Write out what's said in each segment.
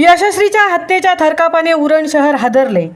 यशस्वीच्या हत्येच्या थरकापाने उरण शहर हादरले।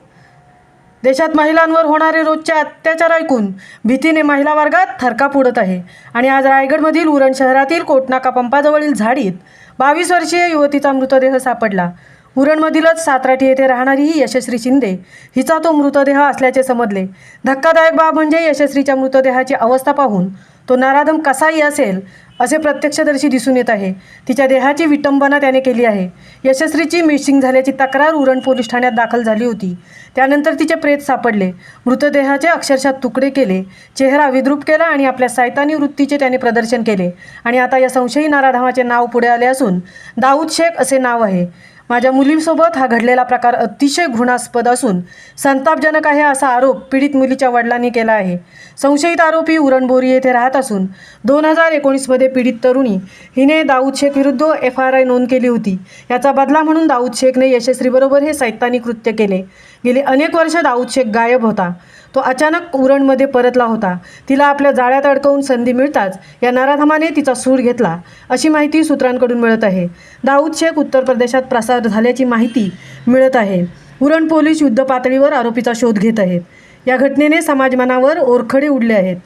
देशात महिलांवर होणारे रोजचे अत्याचार ऐकून भीतीने महिला वर्गात थरकाप उडत आहे। आणि आज रायगडमधील उरण शहरातील कोटनाका पंपाजवळील झाडीत 22 वर्षीय युवतीचा मृतदेह सापडला। उरणमधीलच सातराटी येथे राहणारी ही यशस्वी शिंदे हिचा तो मृतदेह असल्याचे समजले। धक्कादायक बाब म्हणजे यशस्वीच्या मृतदेहाची अवस्था पाहून तो नराधम कसाही असेल असे प्रत्यक्षदर्शी दिसून येत आहे। तिच्या देहाची विटंबना त्याने केली आहे। यशस्वीची मिसिंग झाल्याची तक्रार उरण पोलीस ठाण्यात दाखल झाली होती। त्यानंतर तिचे प्रेत सापडले। मृतदेहाचे अक्षरशः तुकडे केले, चेहरा विद्रूप केला आणि आपल्या सैतानी वृत्तीचे त्याने प्रदर्शन केले। आणि आता या संशयी नराधमाचे नाव पुढे आले असून दाऊद शेख असे नाव आहे। माझ्या मुलीसोबत हा घडलेला प्रकार अतिशय घृणास्पद असून संतापजनक आहे असा आरोप पीडित मुलीच्या वडिलांनी केला आहे। संशयित आरोपी उरण बोरी येथे राहत असून 2019 मध्ये पीडित तरुणी हिने दाऊद शेख विरुद्ध FIR नोंद केली होती। याचा बदला म्हणून दाऊद शेखने यशस्वीबरोबर हे सैतानी कृत्य केले। गेली अनेक वर्ष दाऊद शेख गायब होता। तो अचानक उरणमध्ये परतला होता। तिला आपल्या जाळ्यात अडकवून संधी मिळताच या नराधमाने तिचा सूड घेतला अशी माहिती सूत्रांकडून मिळत आहे। दाऊद शेख उत्तर प्रदेशात प्रसार झाल्याची माहिती मिळत आहे। उरण पोलीस युद्ध पातळीवर आरोपीचा शोध घेत आहेत। या घटनेने समाजमनावर ओरखडे उडले आहेत।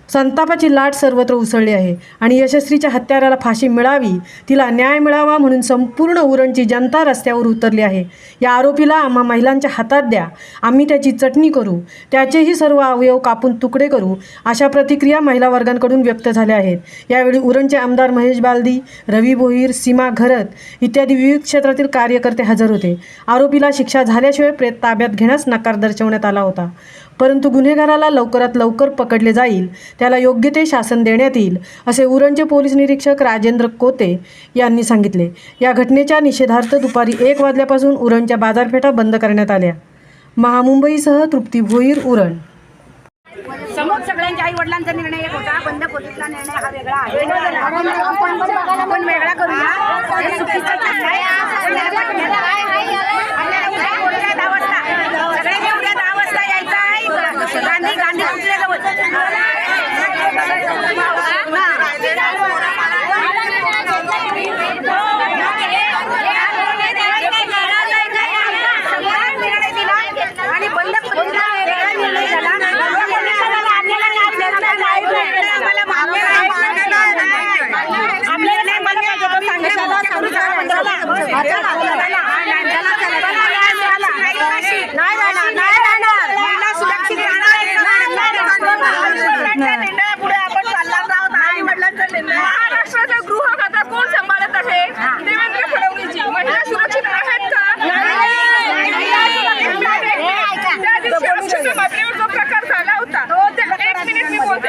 संतापाची लाट सर्वत्र उसळली आहे आणि यशस्वीच्या हत्याराला फाशी मिळावी, तिला न्याय मिळावा म्हणून संपूर्ण उरणची जनता रस्त्यावर उतरली आहे। या आरोपीला आम्हा महिलांच्या हातात द्या, आम्ही त्याची चटणी करू, त्याचेही सर्व अवयव कापून तुकडे करू, अशा प्रतिक्रिया महिला वर्गांकडून व्यक्त झाल्या आहेत। यावेळी उरणचे आमदार महेश बालदी, रवी भोईर, सीमा घरत इत्यादी विविध क्षेत्रातील कार्यकर्ते हजर होते। आरोपीला शिक्षा झाल्याशिवाय प्रेत ताब्यात घेण्यास नकार दर्शवण्यात आला होता, परंतु गुन्हेगाराला लवकरात लवकर पकडले जाईल, त्याला योग्य ते शासन देण्यात येईल असे उरणचे पोलीस निरीक्षक राजेंद्र कोते यांनी सांगितले। या घटनेच्या निषेधार्थ दुपारी 1 वाजल्यापासून उरणच्या बाजारपेठा बंद करण्यात आल्या। महामुंबईसह तृप्ती भोईर, उरण। समोर सगळ्यांच्या आई वडिलांचा निर्णय एक होता, बंद खोलीतला निर्णय हा वेगळा आहे। आपण वेगळा करूया। हे चुकीचं आहे। उद्या 10 वाजता सगळ्यांनी उद्या 10 वाजता यायचं आहे। गांधी पुतळ्याजवळ आणि बंद खोलीतला वेगळा निर्णय झाला। महाराष्ट्राचा गृह खाता कोण सांभाळत आहे? देवेंद्र फडणवीसजी। महिला सुरक्षित आहेत का? त्या दिवशी अक्षरशः मात्र जो प्रकार झाला होता, एक मिनिट मी बोलते।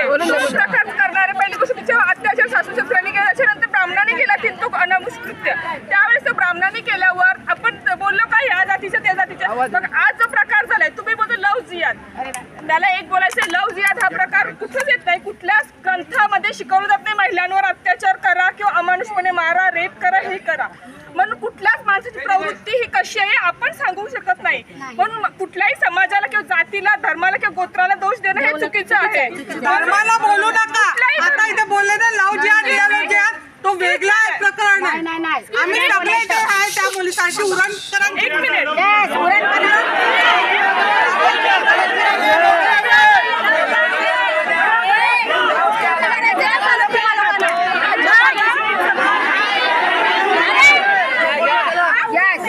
प्रकार करणारे पहिली गोष्ट तिच्या अत्याचार सासूशस्त्रांनी केला, त्याच्यानंतर ब्राह्मणाने केला तो अनामुष कृत्य। त्यावेळेस तो ब्राह्मणाने केल्यावर आपण बोललो का या जातीच्या त्या जातीच्या, मग आज जो प्रकार झालाय तुम्ही बोलतो लव जिहाद, त्याला एक बोलायचं लव जिहाद हा प्रकार कुठंच येत नाही, कुठल्याच ग्रंथामध्ये शिकवलं जात नाही। महिलांवर अत्याचार करा किंवा अमानुषपणे मारा, रेप करा, हे करा म्हणून कुठल्याच माणसाची प्रवृत्ती ही कशी आहे आपण सांगू शकत नाही। पण कुठल्याही समाजाला किंवा जातीला, धर्माला किंवा गोत्राला दोष देणं हे चुकीचं आहे। धर्माला बोलू नका। आता इथे बोलले ना लव जिहाद, तो वेगळा प्रकरण आहे। आम्ही सगळे इथे आहे त्या मुलीसाठी उरण। एक मिनिट Yes.